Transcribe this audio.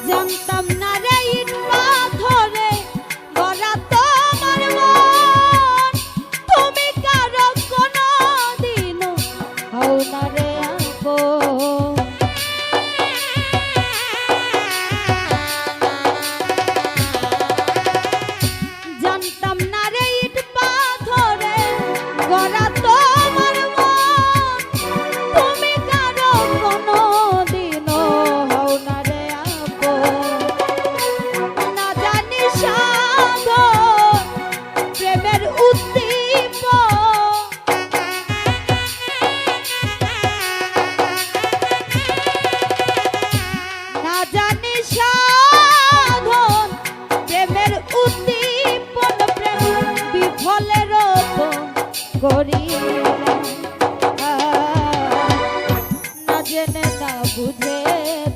জানতাম না রে ইট পাথরে গড়া তোমার মন, তুমি কারো কোনো দিনও হও না রে আপন। জানতাম না রে ইট পাথরে গড়া তোমার মন, তুমি কারো কোনো দিনও হও না রে আপন। না জানি সাধন প্রেমের উদ্দীপন, না জানি সাধন প্রেমের উদ্দীপন, প্রেম বিফলের করি